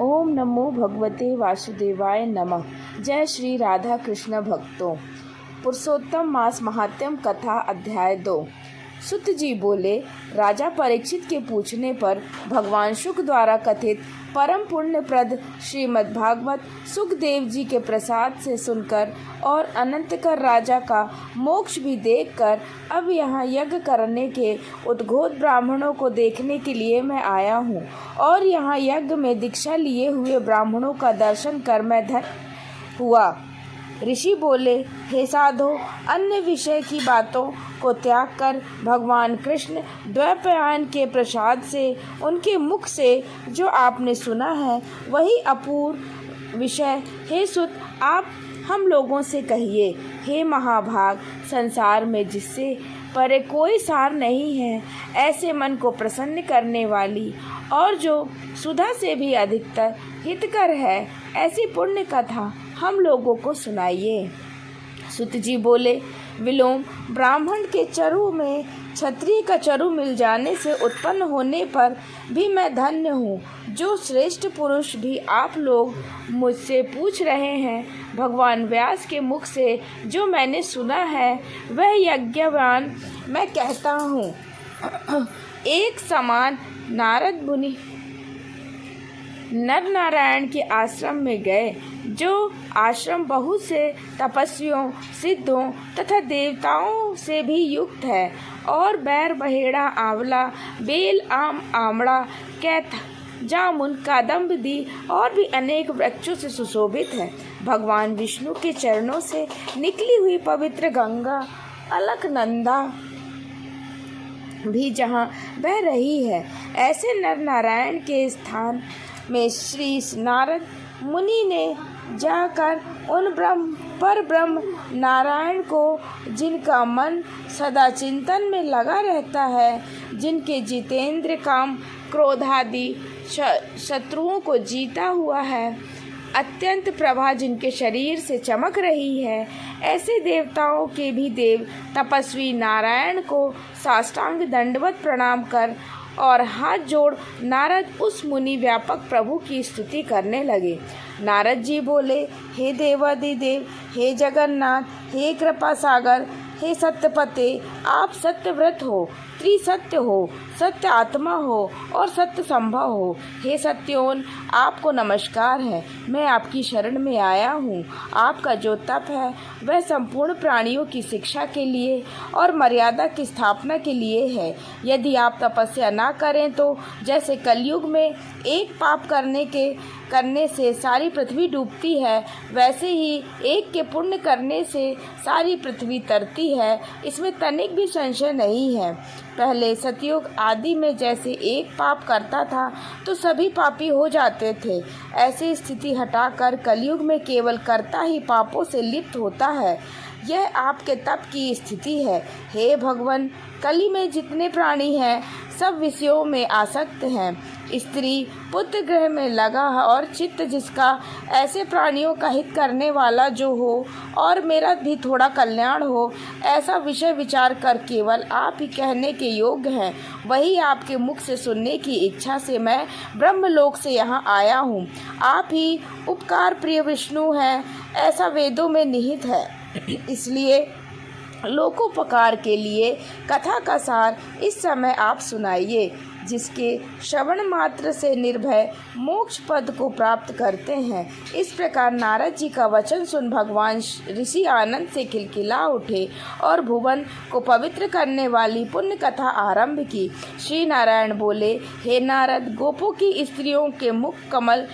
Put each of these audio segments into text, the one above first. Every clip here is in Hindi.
ओम नमो भगवते वासुदेवाय नमः। जय श्री राधा कृष्ण भक्तों। पुरुषोत्तम मास महात्म्य कथा अध्याय 2। सुत जी बोले, राजा परीक्षित के पूछने पर भगवान शुक द्वारा कथित परम पुण्यप्रद श्रीमद् भागवत सुखदेव जी के प्रसाद से सुनकर और अनंतकर राजा का मोक्ष भी देखकर अब यहाँ यज्ञ करने के उद्घोत ब्राह्मणों को देखने के लिए मैं आया हूँ और यहाँ यज्ञ में दीक्षा लिए हुए ब्राह्मणों का दर्शन कर मैं धन्य हुआ। ऋषि बोले, हे साधो, अन्य विषय की बातों को त्याग कर भगवान कृष्ण द्वैपायन के प्रसाद से उनके मुख से जो आपने सुना है वही अपूर्व विषय हे सुत आप हम लोगों से कहिए। हे महाभाग, संसार में जिससे परे कोई सार नहीं है, ऐसे मन को प्रसन्न करने वाली और जो सुधा से भी अधिकतर हितकर है, ऐसी पुण्य कथा हम लोगों को सुनाइए। सुत जी बोले, विलोम ब्राह्मण के चरु में क्षत्रिय का चरु मिल जाने से उत्पन्न होने पर भी मैं धन्य हूँ। जो श्रेष्ठ पुरुष भी आप लोग मुझसे पूछ रहे हैं, भगवान व्यास के मुख से जो मैंने सुना है वह यज्ञवान मैं कहता हूँ। एक समान नारद मुनि नर नारायण के आश्रम में गए, जो आश्रम बहुत से तपस्वियों, सिद्धों तथा देवताओं से भी युक्त है और बैर, बहेड़ा, आंवला, बेल, आम, आमड़ा, कैथ, जामुन, कादम्बदी और भी अनेक वृक्षों से सुशोभित है। भगवान विष्णु के चरणों से निकली हुई पवित्र गंगा अलकनंदा भी जहाँ बह रही है, ऐसे नर नारायण के स्थान में श्री नारद मुनि ने जाकर उन ब्रह्म नारायण को, जिनका मन सदा चिंतन में लगा रहता है, जिनके जितेंद्र काम क्रोधादि शत्रुओं को जीता हुआ है, अत्यंत प्रभा जिनके शरीर से चमक रही है, ऐसे देवताओं के भी देव तपस्वी नारायण को साष्टांग दंडवत प्रणाम कर और हाथ जोड़ नारद उस मुनि व्यापक प्रभु की स्तुति करने लगे। नारद जी बोले, हे देवादिदेव, हे जगन्नाथ, हे कृपा सागर, हे सत्यपते, आप सत्यव्रत हो, त्रिसत्य हो, सत्य आत्मा हो और सत्य संभव हो। हे सत्योन, आपको नमस्कार है। मैं आपकी शरण में आया हूँ। आपका जो तप है वह संपूर्ण प्राणियों की शिक्षा के लिए और मर्यादा की स्थापना के लिए है। यदि आप तपस्या ना करें तो जैसे कलयुग में एक पाप करने से सारी पृथ्वी डूबती है, वैसे ही एक के पुण्य करने से सारी पृथ्वी तरती है। इसमें तनिक भी संशय नहीं है। पहले सतयुग आदि में जैसे एक पाप करता था तो सभी पापी हो जाते थे, ऐसी स्थिति हटाकर कलयुग में केवल कर्ता ही पापों से लिप्त होता है। यह आपके तप की स्थिति है। हे भगवान, कली में जितने प्राणी हैं सब विषयों में आसक्त हैं। स्त्री पुत्र ग्रह में लगा है और चित्त जिसका ऐसे प्राणियों का हित करने वाला जो हो और मेरा भी थोड़ा कल्याण हो, ऐसा विषय विचार कर केवल आप ही कहने के योग्य हैं। वही आपके मुख से सुनने की इच्छा से मैं ब्रह्मलोक से यहाँ आया हूँ। आप ही उपकार प्रिय विष्णु हैं, ऐसा वेदों में निहित है। इसलिए लोकोपकार के लिए कथा का सार इस समय आप सुनाइए, जिसके श्रवण मात्र से निर्भय मोक्ष पद को प्राप्त करते हैं। इस प्रकार नारद जी का वचन सुन भगवान ऋषि आनंद से खिलखिला उठे और भुवन को पवित्र करने वाली पुण्य कथा आरंभ की। श्री नारायण बोले, हे नारद, गोपों की स्त्रियों के मुख कमल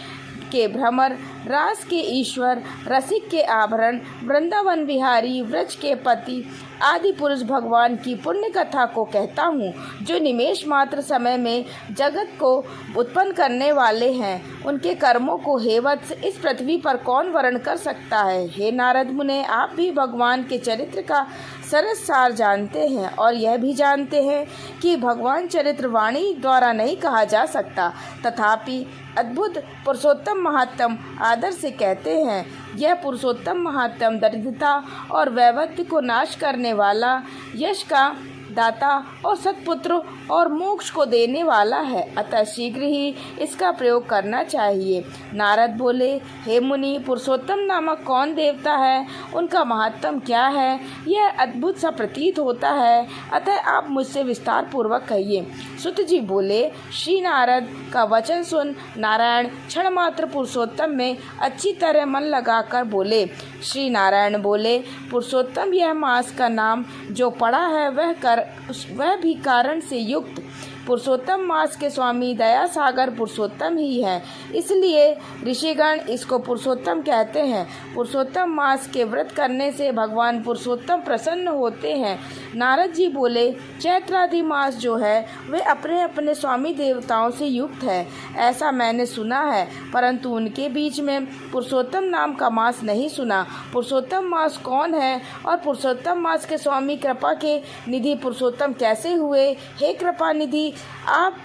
के भ्रमर, रास के ईश्वर, रसिक के आभरण, वृंदावन विहारी, व्रज के पति आदि पुरुष भगवान की पुण्य कथा को कहता हूँ, जो निमेष मात्र समय में जगत को उत्पन्न करने वाले हैं। उनके कर्मों को हे वत्स इस पृथ्वी पर कौन वर्ण कर सकता है। हे नारद मुने, आप भी भगवान के चरित्र का सरस सार जानते हैं और यह भी जानते हैं कि भगवान चरित्र वाणी द्वारा नहीं कहा जा सकता, तथापि अद्भुत पुरुषोत्तम महात्म आदर से कहते हैं। यह पुरुषोत्तम महात्म दरिद्रता और वैवत्य को नाश करने वाला, यश का दाता और सत्पुत्र और मोक्ष को देने वाला है, अतः शीघ्र ही इसका प्रयोग करना चाहिए। नारद बोले, हे मुनि, पुरुषोत्तम नामक कौन देवता है, उनका महात्म क्या है, यह अद्भुत सा प्रतीत होता है, अतः आप मुझसे विस्तार पूर्वक कहिए। सुत जी बोले, श्री नारद का वचन सुन नारायण क्षण मात्र पुरुषोत्तम में अच्छी तरह मन लगाकर बोले। श्री नारायण बोले, पुरुषोत्तम यह मास का नाम जो पड़ा है वह भी कारण से युक्त पुरुषोत्तम मास के स्वामी दया सागर पुरुषोत्तम ही है, इसलिए ऋषिगण इसको पुरुषोत्तम कहते हैं। पुरुषोत्तम मास के व्रत करने से भगवान पुरुषोत्तम प्रसन्न होते हैं। नारद जी बोले, चैत्रादि मास जो है वे अपने अपने स्वामी देवताओं से युक्त है, ऐसा मैंने सुना है, परंतु उनके बीच में पुरुषोत्तम नाम का मास नहीं सुना। पुरुषोत्तम मास कौन है और पुरुषोत्तम मास के स्वामी कृपा के निधि पुरुषोत्तम कैसे हुए? हे कृपा निधि, आप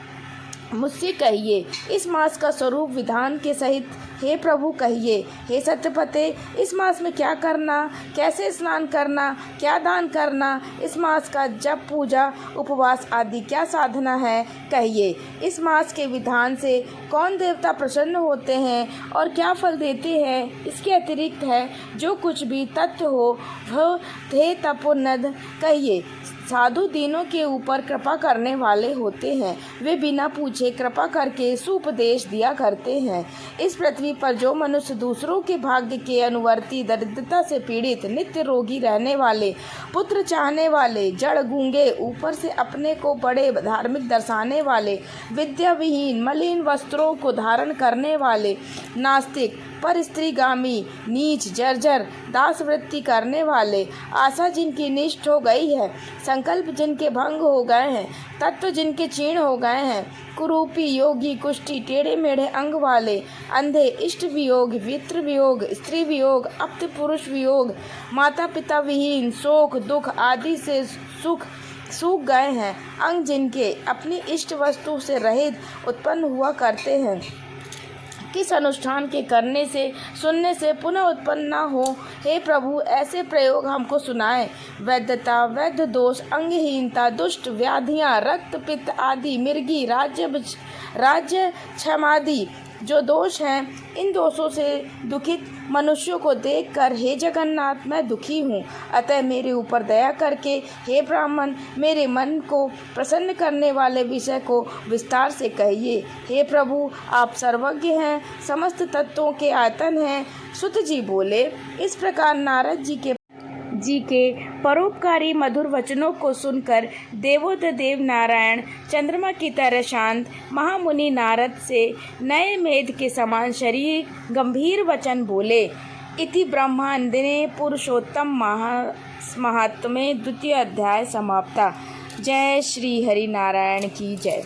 मुझसे कहिए, इस मास का स्वरूप विधान के सहित हे प्रभु कहिए। हे सत्यपते, इस मास में क्या करना, कैसे स्नान करना, क्या दान करना, इस मास का जप पूजा उपवास आदि क्या साधना है, कहिए। इस मास के विधान से कौन देवता प्रसन्न होते हैं और क्या फल देते हैं, इसके अतिरिक्त है जो कुछ भी तथ्य हो वह थे तपोन्नद कहिए। साधु दीनों के ऊपर कृपा करने वाले होते हैं, वे बिना पूछे कृपा करके सुपदेश दिया करते हैं। इस पृथ्वी पर जो मनुष्य दूसरों के भाग्य के अनुवर्ती, दरिद्रता से पीड़ित, नित्य रोगी रहने वाले, पुत्र चाहने वाले, जड़ गूंगे, ऊपर से अपने को बड़े धार्मिक दर्शाने वाले, विद्या विहीन, मलिन वस्त्रों को धारण करने वाले, नास्तिक, पर स्त्रीगामी, नीच, जर्जर, दास वृत्ति करने वाले, आशा जिनकी निष्ठ हो गई है, संकल्प जिनके भंग हो गए हैं, तत्व जिनके क्षीण हो गए हैं, कुरूपी, योगी, कुष्ठी, टेढ़े मेढ़े अंग वाले, अंधे, इष्ट वियोग, मित्र वियोग, स्त्री वियोग, अप्त पुरुष वियोग, माता पिता विहीन, शोक दुख आदि से सूख गए हैं, अंग जिनके अपनी इष्ट वस्तु से रहित उत्पन्न हुआ करते हैं, किस अनुष्ठान के करने से सुनने से पुनः उत्पन्न न हो, हे प्रभु ऐसे प्रयोग हमको सुनाए। वैधता, वैध दोष, अंगहीनता, दुष्ट व्याधियाँ, रक्त पित्त आदि, मिर्गी, राज्य क्षमादि जो दोष हैं, इन दोषों से दुखित मनुष्यों को देखकर हे जगन्नाथ मैं दुखी हूँ, अतः मेरे ऊपर दया करके हे ब्राह्मण मेरे मन को प्रसन्न करने वाले विषय को विस्तार से कहिए। हे प्रभु आप सर्वज्ञ हैं, समस्त तत्वों के आयतन हैं। सुत जी बोले, इस प्रकार नारद जी के परोपकारी मधुर वचनों को सुनकर देवोत्देव नारायण चंद्रमा की तरह शांत महामुनि नारद से नए मेध के समान शरीर गंभीर वचन बोले। इति ब्रह्मांदिने पुरुषोत्तम महात्म्ये द्वितीय अध्याय समाप्ता। जय श्री हरि नारायण की जय।